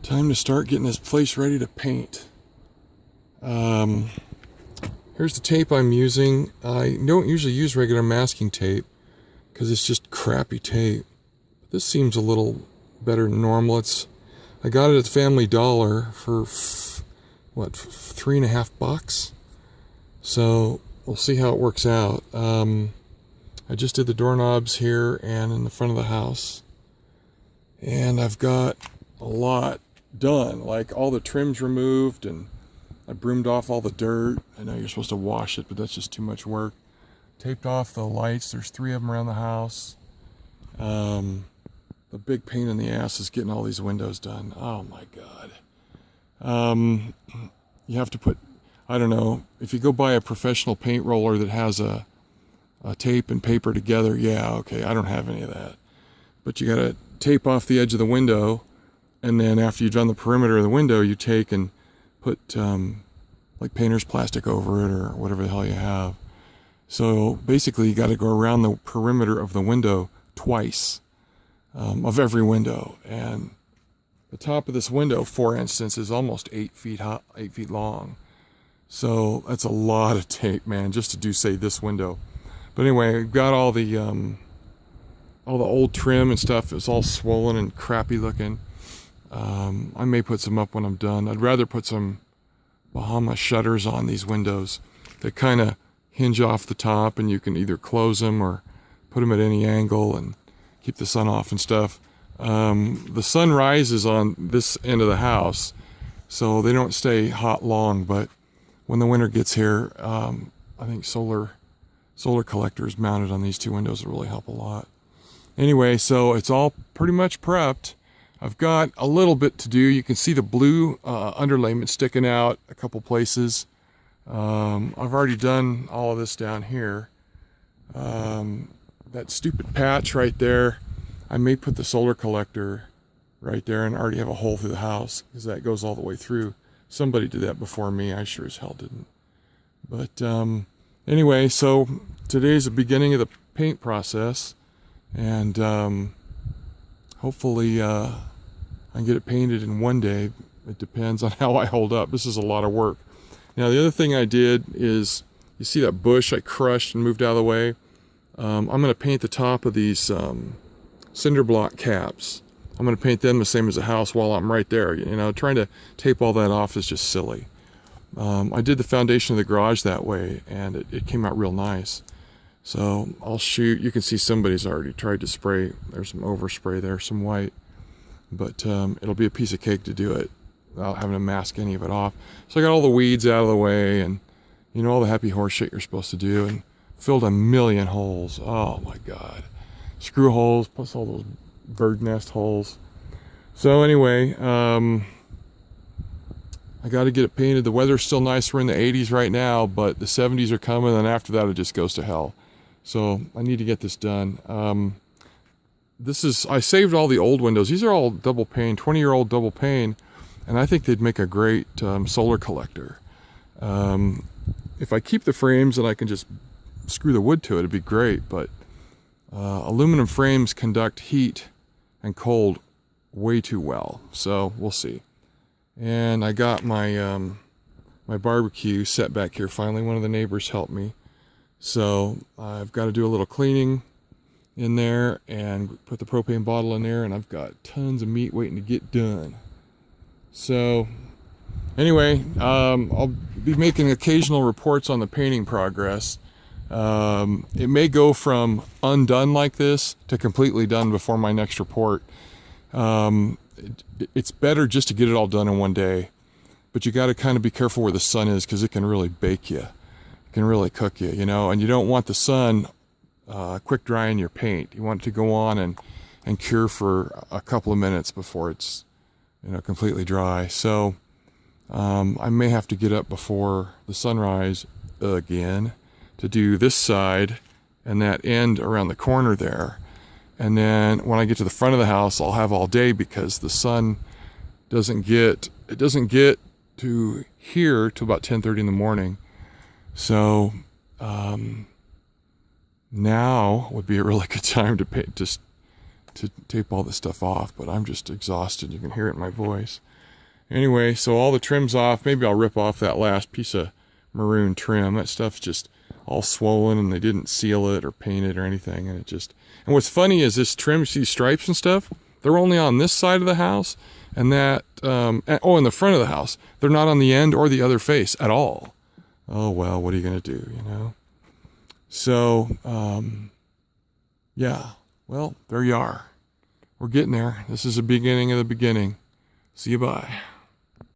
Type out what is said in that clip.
Time to start getting this place ready to paint. Here's the tape I'm using. I don't usually use regular masking tape because it's just crappy tape. This seems a little better than normal. I got it at Family Dollar for what, $3.50. So we'll see how it works out. I just did the doorknobs here and in the front of the house, and I've got a lot done, like all the trims removed, and I broomed off all the dirt. I know you're supposed to wash it, but that's just too much work. Taped off the lights. There's 3 of them around the house. The big pain in the ass is getting all these windows done. Oh my God. You have to put, I don't know, if you go buy a professional paint roller that has a tape and paper together, yeah, okay, I don't have any of that. But you gotta tape off the edge of the window, and then after you've done the perimeter of the window, you take and put like painter's plastic over it or whatever the hell you have. So basically you got to go around the perimeter of the window twice, of every window. And the top of this window, for instance, is almost 8 feet high, 8 feet long. So that's a lot of tape, man, just to do, say, this window. But anyway, I've got all the old trim and stuff. It's all swollen and crappy looking. I may put some up when I'm done. I'd rather put some Bahama shutters on these windows that kind of hinge off the top, and you can either close them or put them at any angle and keep the sun off and stuff. The sun rises on this end of the house, so they don't stay hot long, but when the winter gets here, I think solar collectors mounted on these 2 windows will really help a lot. Anyway, so it's all pretty much prepped. I've got a little bit to do. You can see the blue underlayment sticking out a couple places. I've already done all of this down here. That stupid patch right there, I may put the solar collector right there and already have a hole through the house because that goes all the way through. Somebody did that before me. I sure as hell didn't. But anyway, so today's the beginning of the paint process, and hopefully I can get it painted in one day. It depends on how I hold up. This is a lot of work. Now the other thing I did is, you see that bush I crushed and moved out of the way? I'm going to paint the top of these cinder block caps. I'm going to paint them the same as the house while I'm right there. You know, trying to tape all that off is just silly. I did the foundation of the garage that way, and it came out real nice. So I'll shoot. You can see somebody's already tried to spray. There's some overspray there, some white. But it'll be a piece of cake to do it without having to mask any of it off. So I got all the weeds out of the way, and you know, all the happy horse shit you're supposed to do, and filled a million holes. Oh my God. Screw holes, plus all those bird nest holes. So anyway, I got to get it painted. The weather's still nice. We're in the 80s right now, but the 70s are coming, and after that it just goes to hell. So I need to get this done. I saved all the old windows. These are all double pane, 20-year-old double pane, and I think they'd make a great solar collector. If I keep the frames and I can just screw the wood to it, it'd be great, but aluminum frames conduct heat and cold way too well, so we'll see. And I got my my barbecue set back here. Finally, one of the neighbors helped me, so I've got to do a little cleaning in there and put the propane bottle in there, and I've got tons of meat waiting to get done. So anyway, I'll be making occasional reports on the painting progress. It may go from undone like this to completely done before my next report. It's better just to get it all done in one day, but you got to kind of be careful where the sun is, because it can really bake you. It can really cook you, you know, and you don't want the sun quick drying your paint. You want it to go on and cure for a couple of minutes before it's, you know, completely dry. So I may have to get up before the sunrise again to do this side and that end around the corner there. And then when I get to the front of the house, I'll have all day, because the sun doesn't get to here till about 10:30 in the morning. So now would be a really good time to paint, just to tape all this stuff off, but I'm just exhausted. You can hear it in my voice. Anyway, so all the trim's off. Maybe I'll rip off that last piece of maroon trim. That stuff's just all swollen, and they didn't seal it or paint it or anything. And what's funny is this trim, you see stripes and stuff, they're only on this side of the house, and that, in the front of the house. They're not on the end or the other face at all. Oh, well, what are you going to do, you know? So, yeah, well, there you are. We're getting there. This is the beginning of the beginning. See you, bye.